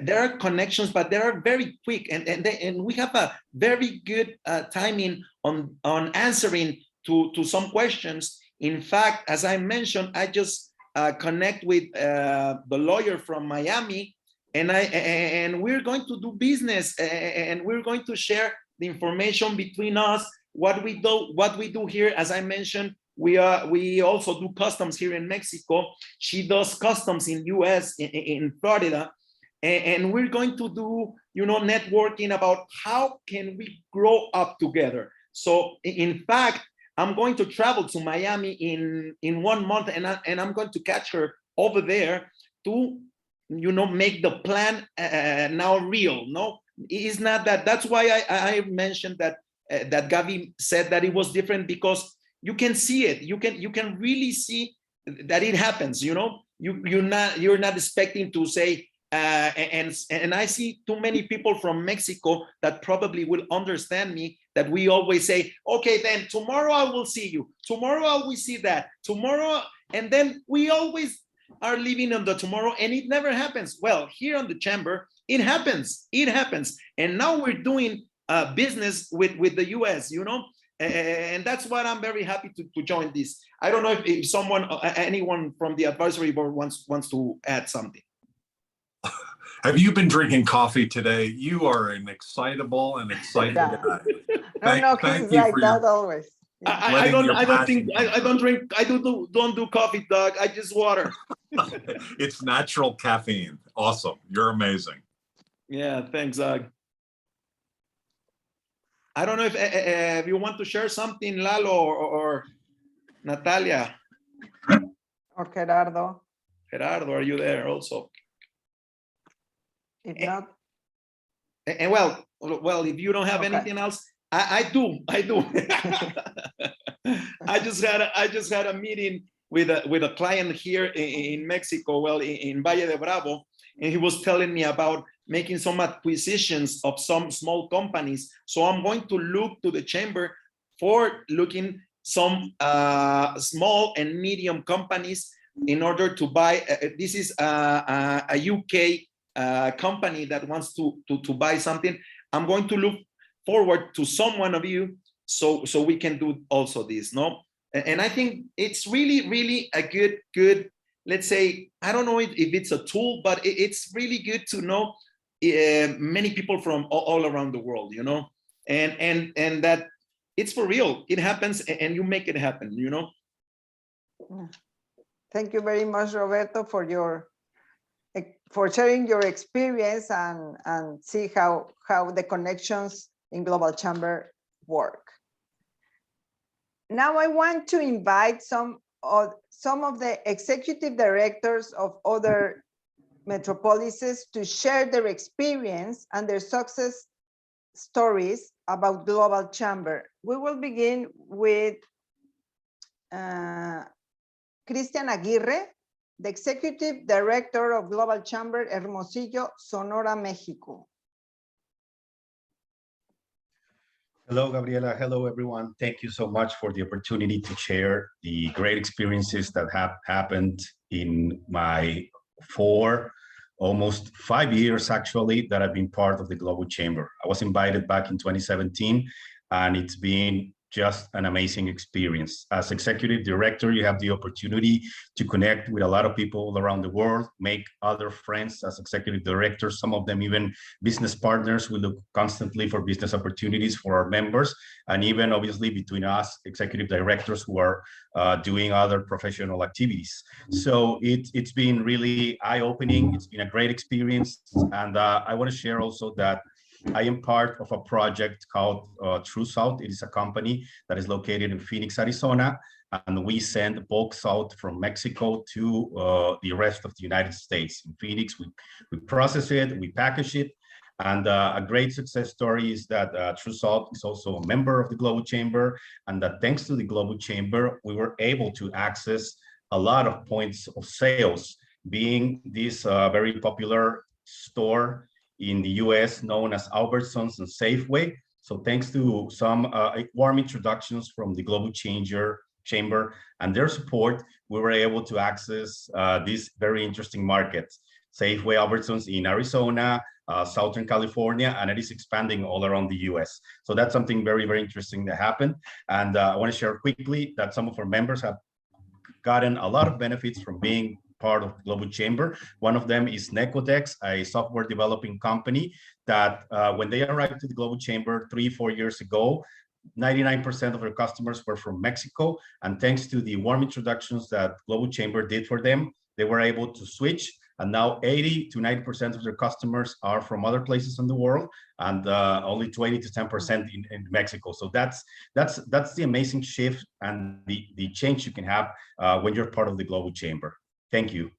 there are connections, but they are very quick, and we have a very good timing on answering to some questions. In fact, as I mentioned, I just connect with the lawyer from Miami, and we're going to do business, and we're going to share the information between us, what we do here. As I mentioned, we also do customs here in Mexico. She does customs in US, in Florida. And we're going to do, networking about how can we grow up together. So in fact, I'm going to travel to Miami in 1 month, and I'm going to catch her over there to, make the plan now real. No, it's not that. That's why I mentioned that Gabi said that it was different, because you can see it. You can really see that it happens. You're not expecting to say. And I see too many people from Mexico that probably will understand me, that we always say, okay, then tomorrow I will see you. Tomorrow I will see that. Tomorrow. And then we always are living on the tomorrow and it never happens. Well, here on the chamber, it happens. It happens. And now we're doing business with the US, you know, and that's what I'm very happy to join this. I don't know if someone, anyone from the advisory board wants to add something. Have you been drinking coffee today? You are an excitable and excited guy. No, he's like that always. I don't do coffee, Doug. I just water. It's natural caffeine. Awesome. You're amazing. Yeah, thanks, Doug. I don't know if you want to share something, Lalo or Natalia. Or Gerardo. Gerardo, are you there also? If not. And well, if you don't have anything else, I do. I just had a meeting with a client here in Mexico, well, in Valle de Bravo, and he was telling me about making some acquisitions of some small companies. So I'm going to look to the chamber for looking some small and medium companies in order to buy. This is a UK company that wants to buy something. I'm going to look forward to some one of you so we can do also this, no? And I think it's really a good, let's say, I don't know if it's a tool, but it's really good to know many people from all around the world, you know, and that it's for real. It happens and you make it happen, you know. Thank you very much, Roberto, for sharing your experience and see how the connections in Global Chamber work. Now I want to invite some of the executive directors of other metropolises to share their experience and their success stories about Global Chamber. We will begin with Cristian Aguirre, the Executive Director of Global Chamber, Hermosillo, Sonora, Mexico. Hello, Gabriela. Hello, everyone. Thank you so much for the opportunity to share the great experiences that have happened in my almost 5 years, actually, that I've been part of the Global Chamber. I was invited back in 2017, and it's been just an amazing experience. As executive director, you have the opportunity to connect with a lot of people around the world, make other friends as executive directors, some of them even business partners. We look constantly for business opportunities for our members, and even obviously between us, executive directors who are doing other professional activities. So it's been really eye-opening. It's been a great experience. And I want to share also that I am part of a project called True Salt. It is a company that is located in Phoenix, Arizona, and we send bulk salt from Mexico to the rest of the United States. In Phoenix, we process it, we package it, and a great success story is that True Salt is also a member of the Global Chamber, and that thanks to the Global Chamber, we were able to access a lot of points of sales, being this very popular store in the US known as Albertsons and Safeway. So thanks to some warm introductions from the Global Chamber and their support, we were able to access this very interesting market. Safeway, Albertsons in Arizona, Southern California, and it is expanding all around the US. So that's something very, very interesting that happened. And I want to share quickly that some of our members have gotten a lot of benefits from being part of Global Chamber. One of them is Necodex, a software developing company that when they arrived to the Global Chamber 3-4 years ago, 99% of their customers were from Mexico. And thanks to the warm introductions that Global Chamber did for them, they were able to switch. And now 80 to 90% of their customers are from other places in the world, and only 20 to 10% in Mexico. So that's the amazing shift and the change you can have when you're part of the Global Chamber. Thank you.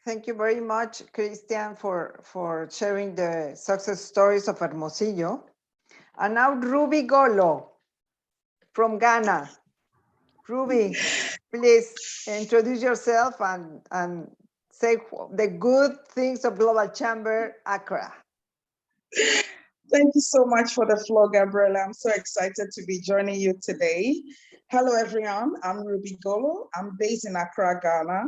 Thank you very much, Christian, for sharing the success stories of Hermosillo. And now Ruby Golo from Ghana. Ruby, please introduce yourself and say the good things of Global Chamber Accra. Thank you so much for the floor, Gabriela. I'm so excited to be joining you today. Hello, everyone. I'm Ruby Golo. I'm based in Accra, Ghana.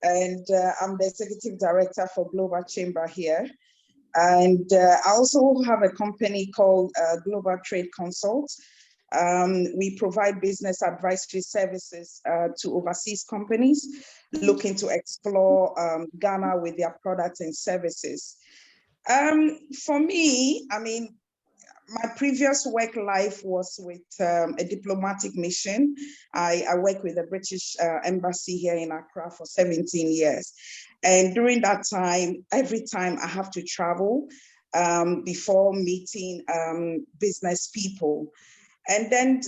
and I'm the executive director for Global Chamber here. And I also have a company called Global Trade Consult. We provide business advisory services to overseas companies looking to explore Ghana with their products and services. For me, I mean, my previous work life was with a diplomatic mission. I worked with the British Embassy here in Accra for 17 years. And during that time, every time I have to travel before meeting business people. And then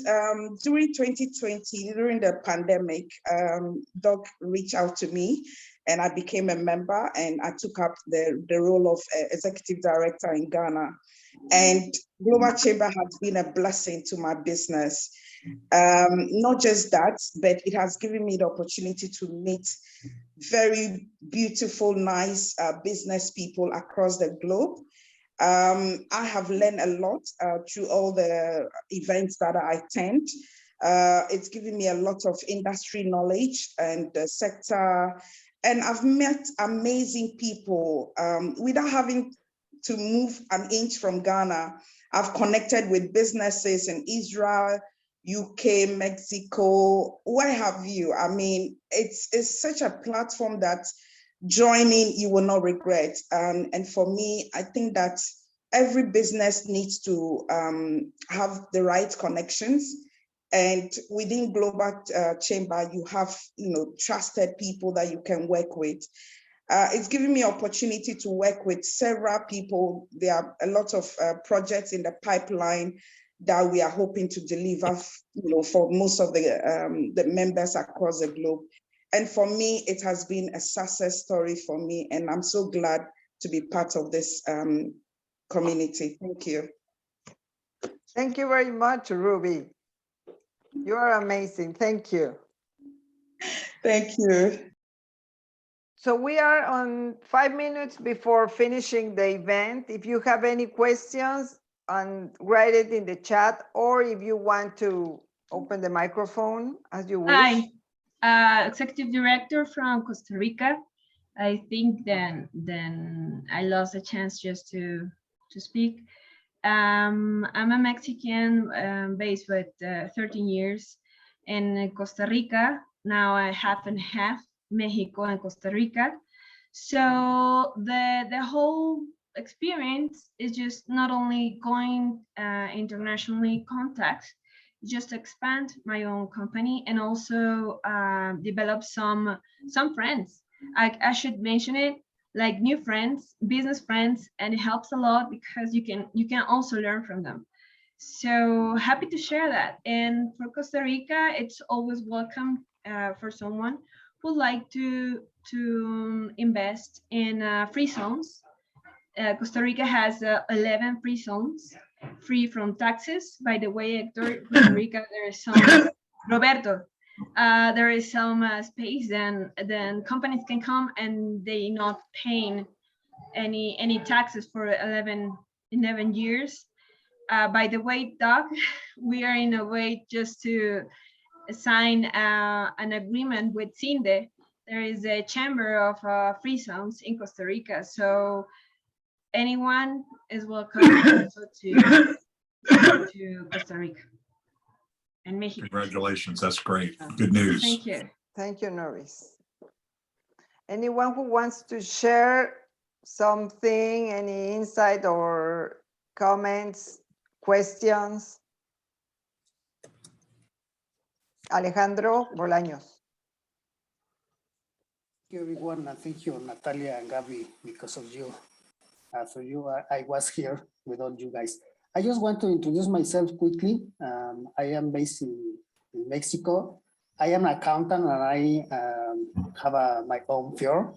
during 2020, during the pandemic, Doug reached out to me and I became a member and I took up the role of executive director in Ghana. And Global Chamber has been a blessing to my business. Not just that, but it has given me the opportunity to meet very beautiful, nice business people across the globe. I have learned a lot through all the events that I attend. It's given me a lot of industry knowledge and the sector. And I've met amazing people without having to move an inch from Ghana. I've connected with businesses in Israel, UK, Mexico, where have you? I mean, it's such a platform that joining you will not regret. And for me, I think that every business needs to have the right connections. And within Global Chamber, you have trusted people that you can work with. It's given me opportunity to work with several people. There are a lot of projects in the pipeline that we are hoping to deliver, for most of the members across the globe. And for me, it has been a success story for me, and I'm so glad to be part of this community. Thank you. Thank you very much, Ruby. You are amazing. Thank you. Thank you. So we are on 5 minutes before finishing the event. If you have any questions, write it in the chat, or if you want to open the microphone as you wish. Hi, Executive Director from Costa Rica. I think then I lost the chance just to speak. I'm a Mexican based with 13 years in Costa Rica. Now I half and half, Mexico and Costa Rica. So the whole experience is just not only going internationally contacts, just expand my own company and also develop some friends. I should mention it, like new friends, business friends, and it helps a lot because you can also learn from them. So happy to share that. And for Costa Rica, it's always welcome for someone who like to invest in free zones. Costa Rica has 11 free zones, free from taxes. By the way, Hector, Costa Rica, there is some, Roberto, there is some space, then companies can come and they not paying any taxes for 11 years. By the way, Doc, we are in a way just to sign an agreement with CINDE. There is a chamber of free zones in Costa Rica, so anyone is welcome also to Costa Rica and Mexico. Congratulations, that's great. Good news. Thank you. Thank you, Norris. Anyone who wants to share something, any insight or comments, questions? Alejandro Bolaños. Thank you, everyone, and thank you, Natalia and Gabby, because of you. For you, I was here with all you guys. I just want to introduce myself quickly. I am based in Mexico. I am an accountant and I have my own firm.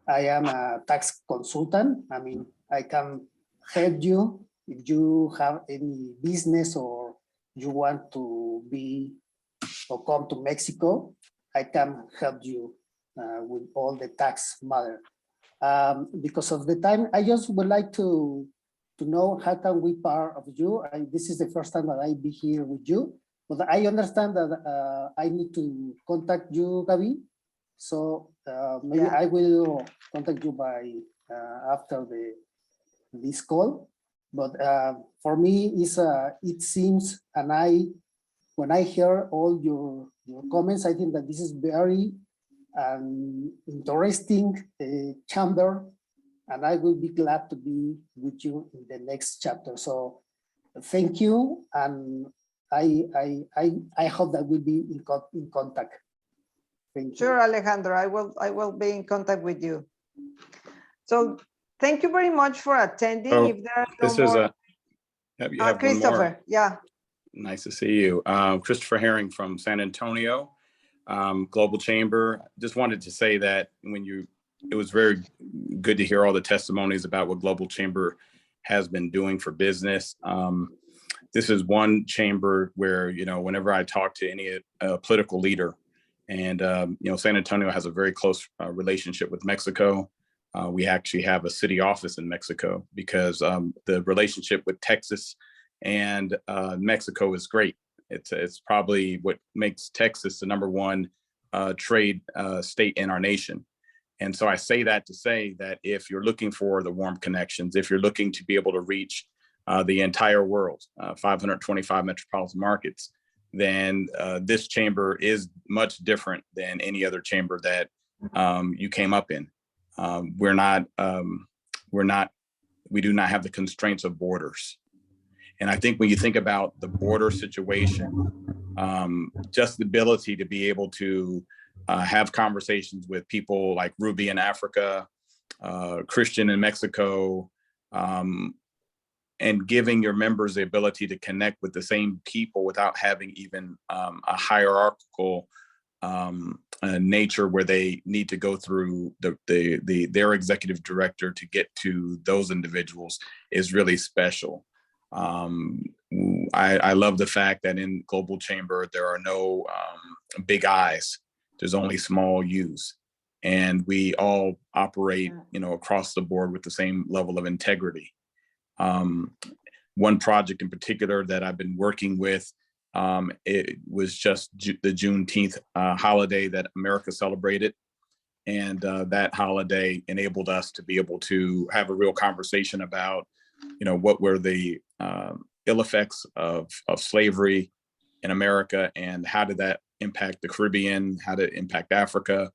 I am a tax consultant. I mean, I can help you if you have any business or you want to be or come to Mexico. I can help you with all the tax matter. Because of the time, I just would like to know how can we part of you. This is the first time that I be here with you, but I understand that I need to contact you, Gabi. So maybe I will contact you by after this call. But for me, it seems, and when I hear all your comments, I think that this is very interesting chamber, and I will be glad to be with you in the next chapter. So thank you, and I hope that we'll be in contact. Thank you. Sure, Alejandro, I will be in contact with you. So thank you very much for attending. Oh, If there are this no is more, a, you have one Christopher, more. yeah. Nice to see you. Christopher Herring from San Antonio, Global Chamber. Just wanted to say that it was very good to hear all the testimonies about what Global Chamber has been doing for business. This is one chamber where, whenever I talk to any political leader, and, San Antonio has a very close relationship with Mexico. We actually have a city office in Mexico because the relationship with Texas and Mexico is great. It's probably what makes Texas the #1 trade state in our nation. And so I say that to say that if you're looking for the warm connections, if you're looking to be able to reach the entire world, 525 metropolitan markets, then this chamber is much different than any other chamber that you came up in. We do not have the constraints of borders. And I think when you think about the border situation, just the ability to be able to have conversations with people like Ruby in Africa, Christian in Mexico, and giving your members the ability to connect with the same people without having even a hierarchical nature where they need to go through their executive director to get to those individuals is really special. I love the fact that in Global Chamber, there are no big I's. There's only small U's. And we all operate, across the board with the same level of integrity. One project in particular that I've been working with, it was just the Juneteenth holiday that America celebrated. And that holiday enabled us to be able to have a real conversation about, what were the ill effects of slavery in America and how did that impact the Caribbean, how did it impact Africa?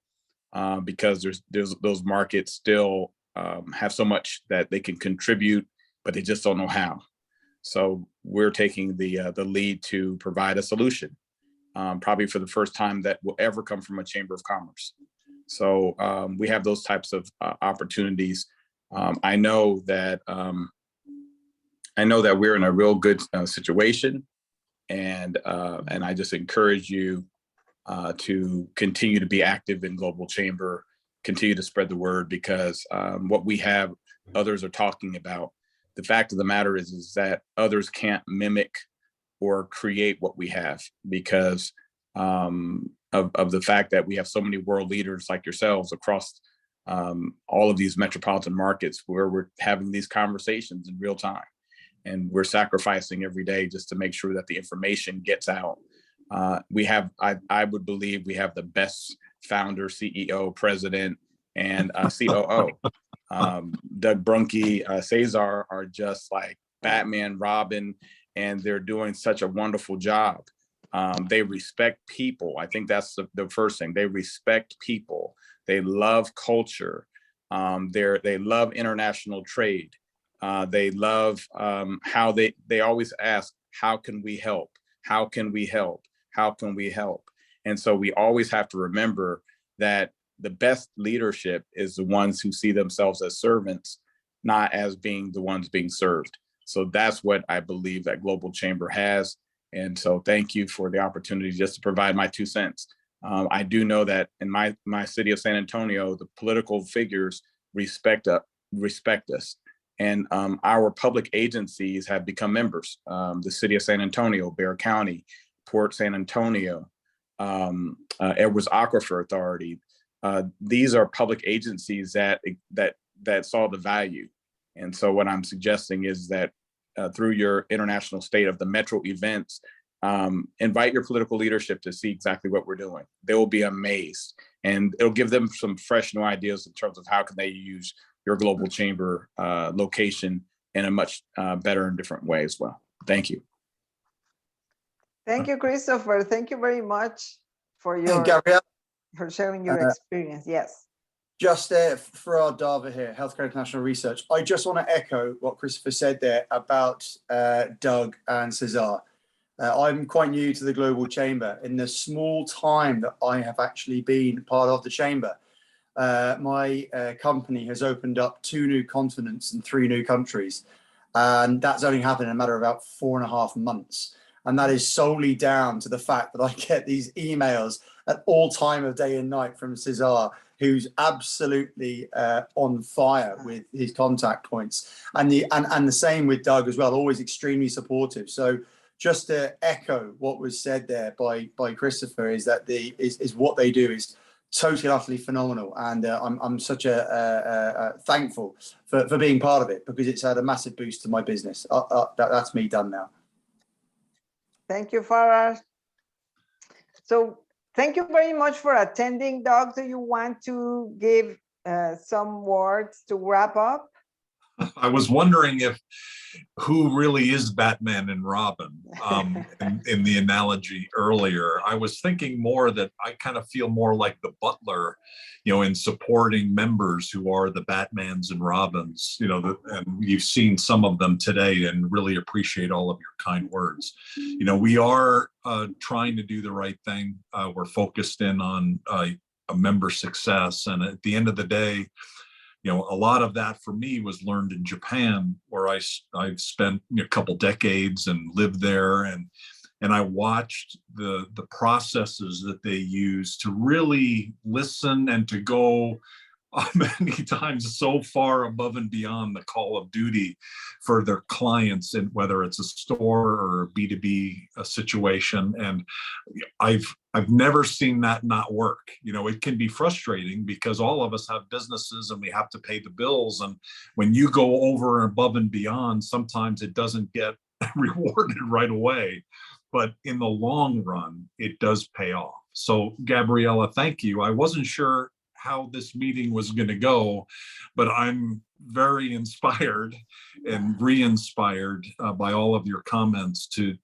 Because there's those markets still have so much that they can contribute, but they just don't know how. So we're taking the lead to provide a solution, probably for the first time that will ever come from a Chamber of Commerce. So we have those types of opportunities. I know that we're in a real good situation, and I just encourage you to continue to be active in Global Chamber, continue to spread the word, because what we have, others are talking about. The fact of the matter is that others can't mimic or create what we have because of the fact that we have so many world leaders like yourselves across all of these metropolitan markets where we're having these conversations in real time. And we're sacrificing every day just to make sure that the information gets out. I would believe we have the best founder, CEO, president, and COO. Doug Brunke, Cesar are just like Batman, Robin, and they're doing such a wonderful job. They respect people. I think that's the first thing. They respect people. They love culture. They love international trade. They love how they always ask, how can we help? How can we help? How can we help? And so we always have to remember that the best leadership is the ones who see themselves as servants, not as being the ones being served. So that's what I believe that Global Chamber has. And so thank you for the opportunity just to provide my 2 cents. I do know that in my city of San Antonio, the political figures respect us. And our public agencies have become members. The city of San Antonio, Bexar County, Port San Antonio, Edwards Aquifer Authority. These are public agencies that saw the value. And so what I'm suggesting is that through your international state of the metro events, invite your political leadership to see exactly what we're doing. They will be amazed, and it'll give them some fresh new ideas in terms of how can they use your global chamber location in a much better and different way as well. Thank you. Thank you, Christopher. Thank you very much for your for sharing your experience. Yes. Just for our Dava here, Healthcare International Research, I just want to echo what Christopher said there about Doug and Cesar. I'm quite new to the Global Chamber. In the small time that I have actually been part of the Chamber, my company has opened up 2 new continents and 3 new countries. And that's only happened in a matter of about 4.5 months. And that is solely down to the fact that I get these emails at all time of day and night from Cesar, who's absolutely on fire with his contact points. And the same with Doug as well, always extremely supportive. So just to echo what was said there by Christopher is that what they do is totally utterly phenomenal, and I'm such a thankful for being part of it, because it's had a massive boost to my business. That's me done now. Thank you, Farah. So thank you very much for attending. Doug, do you want to give some words to wrap up? I was wondering who really is Batman and Robin in the analogy earlier. I was thinking more that I kind of feel more like the butler, in supporting members who are the Batmans and Robins, and you've seen some of them today, and really appreciate all of your kind words. We are trying to do the right thing. We're focused in on a member success. And at the end of the day, a lot of that for me was learned in Japan, where I've spent a couple decades and lived there, and I watched the processes that they use to really listen and to go many times so far above and beyond the call of duty for their clients, and whether it's a store or a B2B situation. And I've never seen that not work. It can be frustrating because all of us have businesses and we have to pay the bills. And when you go over and above and beyond, sometimes it doesn't get rewarded right away. But in the long run, it does pay off. So Gabriela, thank you. I wasn't sure how this meeting was going to go, but I'm very inspired and re-inspired by all of your comments to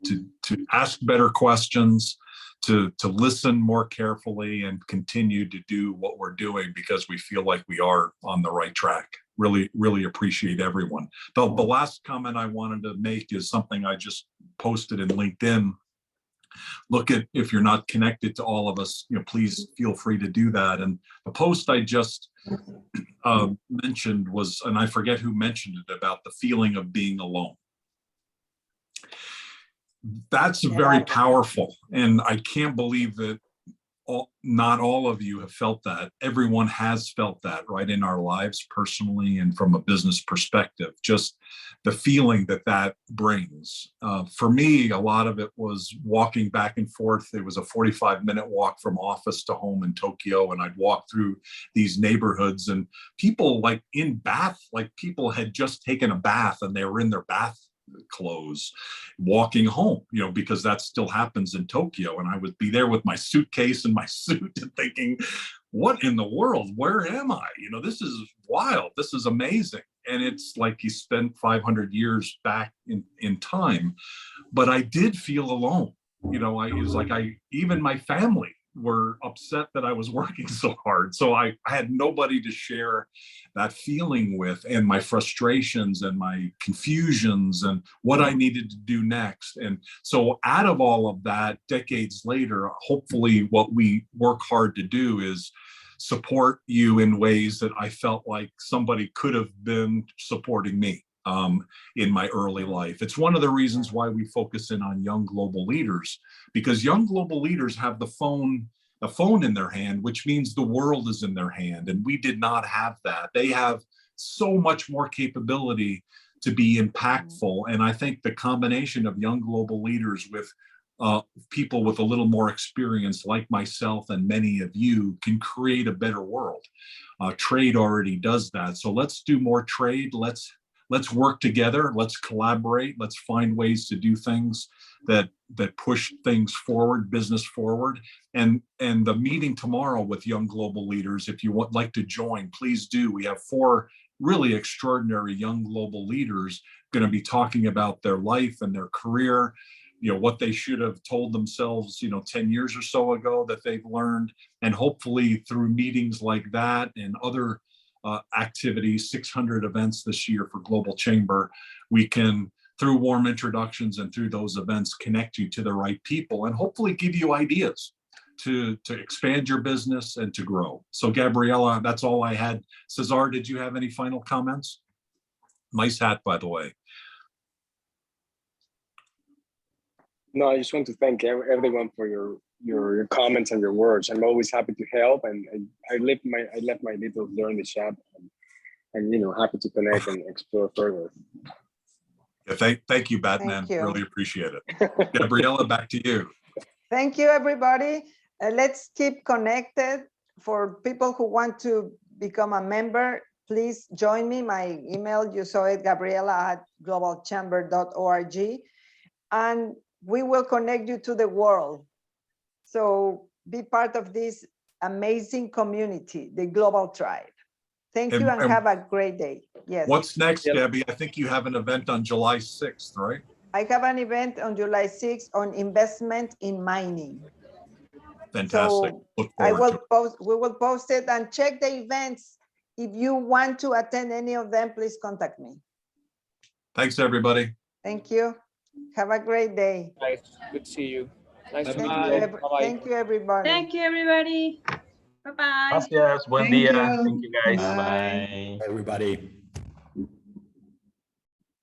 ask better questions, to listen more carefully, and continue to do what we're doing, because we feel like we are on the right track. Really, really appreciate everyone. The last comment I wanted to make is something I just posted in LinkedIn. Look at, if you're not connected to all of us, please feel free to do that. And the post I just mentioned was, and I forget who mentioned it, about the feeling of being alone. That's very powerful. And I can't believe that not all of you have felt that. Everyone has felt that, right, in our lives personally and from a business perspective, just the feeling that brings. For me, a lot of it was walking back and forth. It was a 45-minute walk from office to home in Tokyo, and I'd walk through these neighborhoods, and people people had just taken a bath and they were in their bath clothes walking home, because that still happens in Tokyo. And I would be there with my suitcase and my suit and thinking, what in the world, where am I? This is wild. This is amazing. And it's like you spent 500 years back in time. But I did feel alone. It was like even my family were upset that I was working so hard. So I had nobody to share that feeling with, and my frustrations and my confusions and what I needed to do next. And so out of all of that, decades later, hopefully what we work hard to do is support you in ways that I felt like somebody could have been supporting me in my early life. It's one of the reasons why we focus in on young global leaders, because young global leaders have the phone in their hand, which means the world is in their hand. And we did not have that. They have so much more capability to be impactful. And I think the combination of young global leaders with people with a little more experience like myself and many of you can create a better world. Trade already does that. So let's do more trade. Let's let's work together, let's collaborate, let's find ways to do things that push things forward, business forward. And the meeting tomorrow with young global leaders, if you would like to join, please do. We have 4 really extraordinary young global leaders going to be talking about their life and their career, what they should have told themselves, 10 years or so ago that they've learned. And hopefully through meetings like that and other activities, 600 events this year for Global Chamber, we can, through warm introductions and through those events, connect you to the right people and hopefully give you ideas to expand your business and to grow. So Gabriela, that's all I had. Cesar, did you have any final comments? Nice hat, by the way. No, I just want to thank everyone for your comments and your words. I'm always happy to help, and I left my little there in the chat, and happy to connect and explore further. Yeah, thank you, Batman. Thank you. Really appreciate it. Gabriela, back to you. Thank you, everybody. Let's keep connected. For people who want to become a member, please join me. My email, you saw it, gabriela@globalchamber.org. And we will connect you to the world. So be part of this amazing community, the Global Tribe. Thank you and have a great day. Yes. What's next, Gabby? I think you have an event on July 6th, right? I have an event on July 6th on investment in mining. Fantastic. So Look we forward will post it and check the events. If you want to attend any of them, please contact me. Thanks, everybody. Thank you. Have a great day. Nice. Good to see you. Nice to meet Bye. you. Bye-bye. Thank you, everybody. Thank you, everybody. Bye-bye. Gracias. Buen Thank día. you. Thank you, guys. Bye. Bye, everybody.